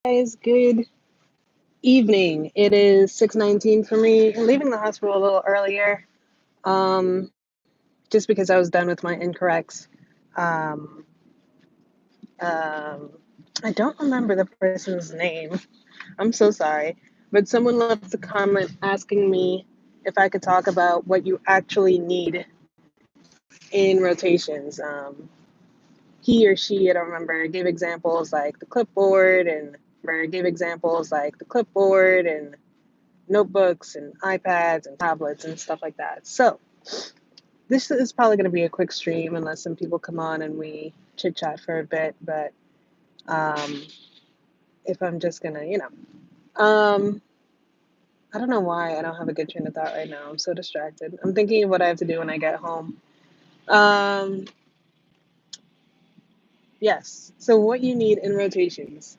Guys, good evening. It is 6:19 for me. I'm leaving the hospital a little earlier, um, just because I was done with my incorrects. Um, um, I don't remember the person's name. I'm so sorry. But someone left a comment asking me if I could talk about what you actually need in rotations. He or she, I don't remember, gave examples like the clipboard and or gave examples like the clipboard and notebooks and iPads and tablets and stuff like that. So this is probably going to be a quick stream unless some people come on and we chit chat for a bit. But um, if I'm just gonna, I don't know why I don't have a good train of thought right now. I'm so distracted. I'm thinking of what I have to do when I get home. Um, yes. So what you need in rotations?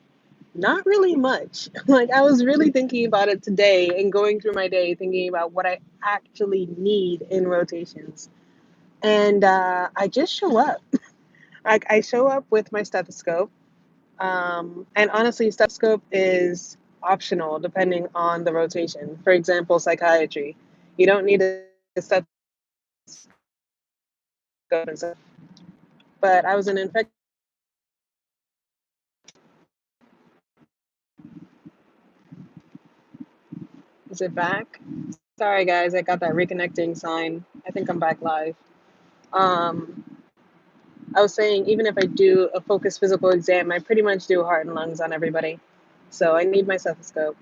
Not really much. Like I was really thinking about it today and going through my day thinking about what I actually need in rotations. And I just show up. I show up with my stethoscope. And honestly, stethoscope is optional depending on the rotation. For example, psychiatry. You don't need a stethoscope and stuff. But I was an infectious. Is it back? Sorry, guys. I got that reconnecting sign. I think I'm back live. Um, I was saying, even if I do a focused physical exam, I pretty much do heart and lungs on everybody. So I need my stethoscope.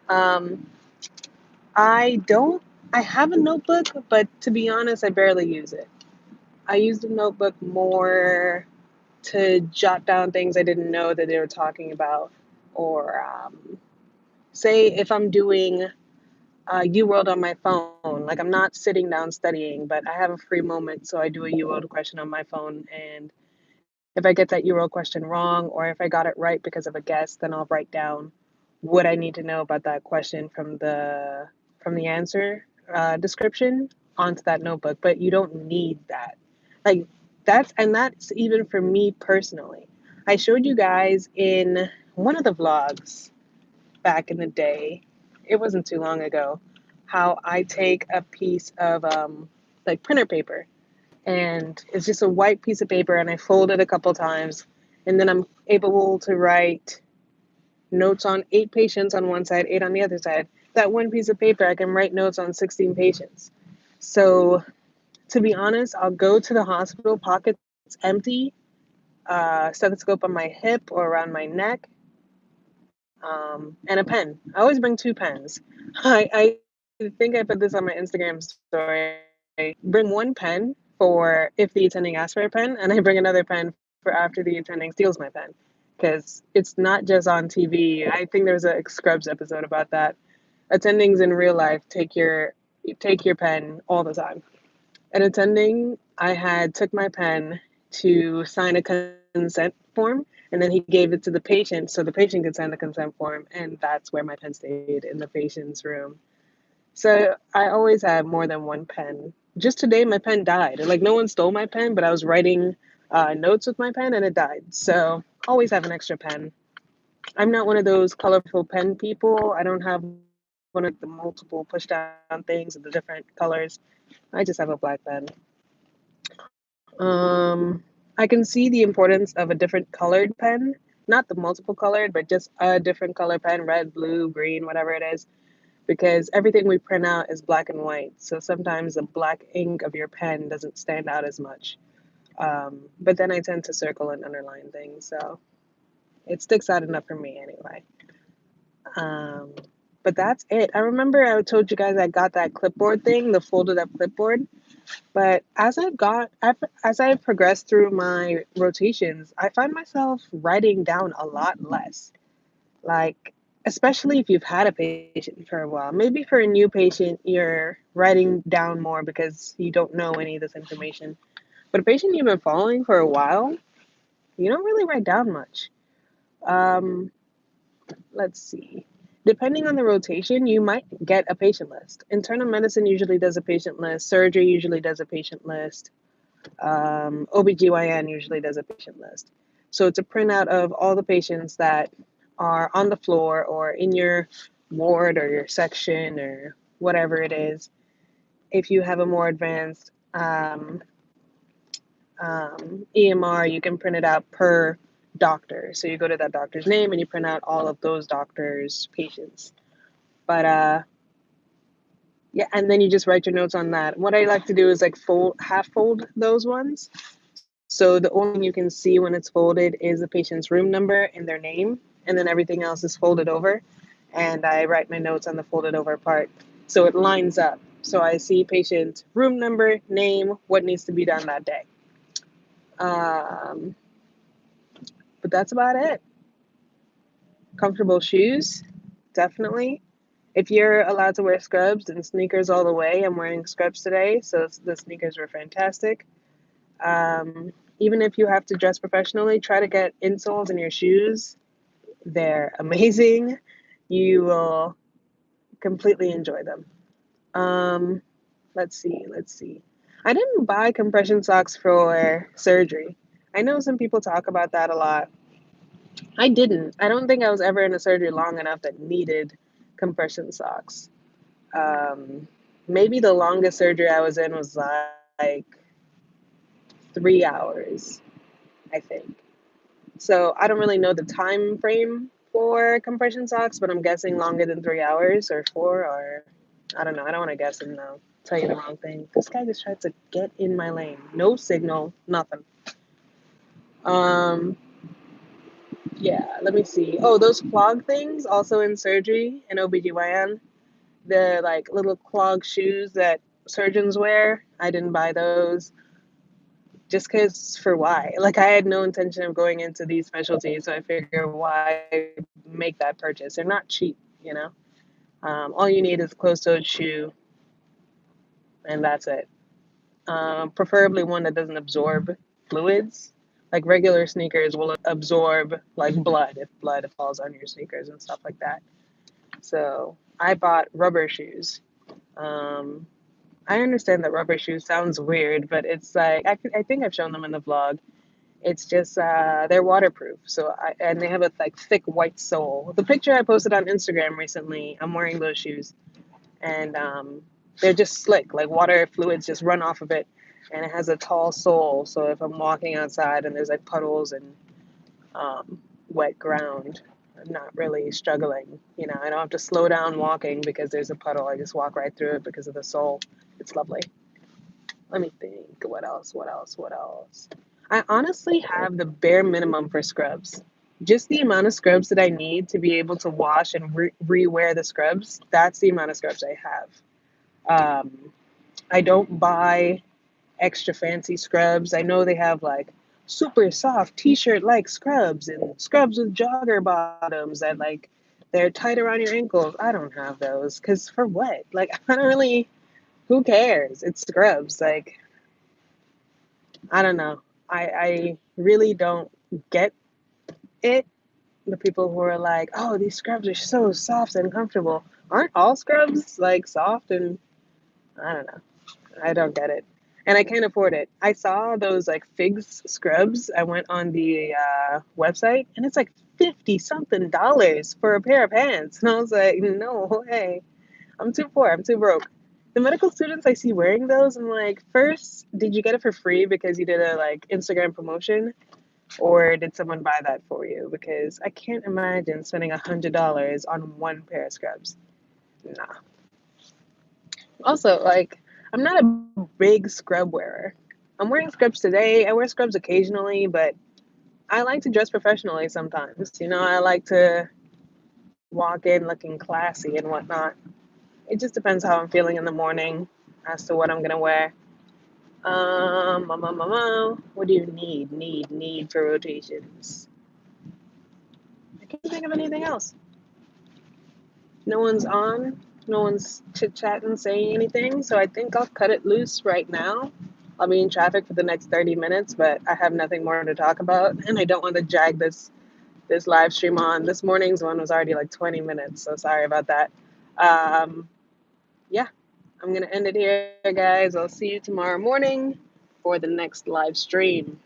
Um, I don't. I have a notebook, but to be honest, I barely use it. I use the notebook more to jot down things I didn't know that they were talking about, or say if I'm doing UWorld on my phone, like I'm not sitting down studying, but I have a free moment, so I do a UWorld question on my phone, and if I get that UWorld question wrong, or if I got it right because of a guess, then I'll write down what I need to know about that question from the answer description onto that notebook. But you don't need that. Like that's even for me personally. I showed you guys in one of the vlogs back in the day. It wasn't too long ago. How I take a piece of like printer paper, and it's just a white piece of paper, and I fold it a couple times, and then I'm able to write notes on 8 patients on one side, 8 on the other side. That one piece of paper, I can write notes on 16 patients. So, to be honest, I'll go to the hospital, pockets empty, stethoscope on my hip or around my neck, and a pen. I always bring 2 pens. I think I put this on my Instagram story. Bring one pen for if the attending asks for a pen, and I bring another pen for after the attending steals my pen. Because it's not just on TV. I think there's a Scrubs episode about that. Attendings in real life take your pen all the time. At attending, I had took my pen to sign a consent form, and then he gave it to the patient so the patient could sign the consent form, and that's where my pen stayed in the patient's room. So I always have more than one pen. Just today, my pen died. Like no one stole my pen, but I was writing notes with my pen and it died. So always have an extra pen. I'm not one of those colorful pen people. I don't have one of the multiple push down things with the different colors. I just have a black pen. I can see the importance of a different colored pen, not the multiple colored, but just a different color pen, red, blue, green, whatever it is, because everything we print out is black and white. So sometimes the black ink of your pen doesn't stand out as much. But then I tend to circle and underline things, so it sticks out enough for me anyway. Um, but that's it. I remember I told you guys I got that clipboard thing, the folded up clipboard. But as I've progressed through my rotations, I find myself writing down a lot less. Like, especially if you've had a patient for a while. Maybe for a new patient, you're writing down more because you don't know any of this information. But a patient you've been following for a while, you don't really write down much. Um, let's see. Depending on the rotation, you might get a patient list. Internal medicine usually does a patient list. Surgery usually does a patient list. OBGYN usually does a patient list. So it's a printout of all the patients that are on the floor or in your ward or your section or whatever it is, if you have a more advanced EMR, you can print it out per doctor. So you go to that doctor's name and you print out all of those doctors' patients. But yeah, and then you just write your notes on that. What I like to do is like half fold those ones. So the only thing you can see when it's folded is the patient's room number and their name, and then everything else is folded over. And I write my notes on the folded over part. So it lines up. So I see patient room number, name, what needs to be done that day. Um, but that's about it. Comfortable shoes, definitely. If you're allowed to wear scrubs, then sneakers all the way. I'm wearing scrubs today, so the sneakers were fantastic. Even if you have to dress professionally, try to get insoles in your shoes. They're amazing. You will completely enjoy them. Um, let's see. I didn't buy compression socks for surgery. I know some people talk about that a lot. I didn't. I don't think I was ever in a surgery long enough that needed compression socks. Um, Maybe the longest surgery I was in was like 3 hours, I think. So I don't really know the time frame for compression socks, but I'm guessing longer than 3 hours or four, or I don't know. I don't want to guess and tell you the wrong thing. This guy just tried to get in my lane. No signal, nothing. Um, yeah, let me see. Oh, those clog things also in surgery and OBGYN. The like little clog shoes that surgeons wear. I didn't buy those just because for why? Like I had no intention of going into these specialties, so I figure why make that purchase? They're not cheap, you know. All you need is a closed-toed shoe, and that's it. Preferably one that doesn't absorb fluids. Like regular sneakers will absorb like blood if blood falls on your sneakers and stuff like that. So I bought rubber shoes. Um, I understand that rubber shoes sounds weird, but it's like I think I've shown them in the vlog. It's just they're waterproof. And they have a like thick white sole. The picture I posted on Instagram recently, I'm wearing those shoes, and they're just slick. Like water fluids just run off of it, and it has a tall sole. So if I'm walking outside and there's like puddles and wet ground, I'm not really struggling. You know, I don't have to slow down walking because there's a puddle. I just walk right through it because of the sole. It's lovely. Let me think. What else? What else? What else? I honestly have the bare minimum for scrubs. Just the amount of scrubs that I need to be able to wash and rewear the scrubs. That's the amount of scrubs I have. I don't buy extra fancy scrubs. I know they have like super soft t-shirt like scrubs and scrubs with jogger bottoms that like they're tight around your ankles. I don't have those because for what? Like I don't really. Who cares? It's scrubs. Like I don't know. I really don't get it. The people who are like, oh, these scrubs are so soft and comfortable. Aren't all scrubs like soft and I don't know. I don't get it. And I can't afford it. I saw those like figs scrubs. I went on the website and it's like 50 something dollars for a pair of pants. And I was like, no way. I'm too poor. I'm too broke. The medical students I see wearing those, I'm like, first, did you get it for free because you did a like Instagram promotion, or did someone buy that for you? Because I can't imagine spending $100 on one pair of scrubs. Nah. Also, like, I'm not a big scrub wearer. I'm wearing scrubs today. I wear scrubs occasionally, but I like to dress professionally sometimes. You know, I like to walk in looking classy and whatnot. It just depends how I'm feeling in the morning as to what I'm gonna wear. What do you need for rotations? I can't think of anything else. No one's on. No one's chit-chatting, saying anything. So I think I'll cut it loose right now. I'll be in traffic for the next 30 minutes, but I have nothing more to talk about, and I don't want to drag this live stream on. This morning's one was already like 20 minutes, so sorry about that. Um, yeah, I'm gonna end it here, guys. I'll see you tomorrow morning for the next live stream.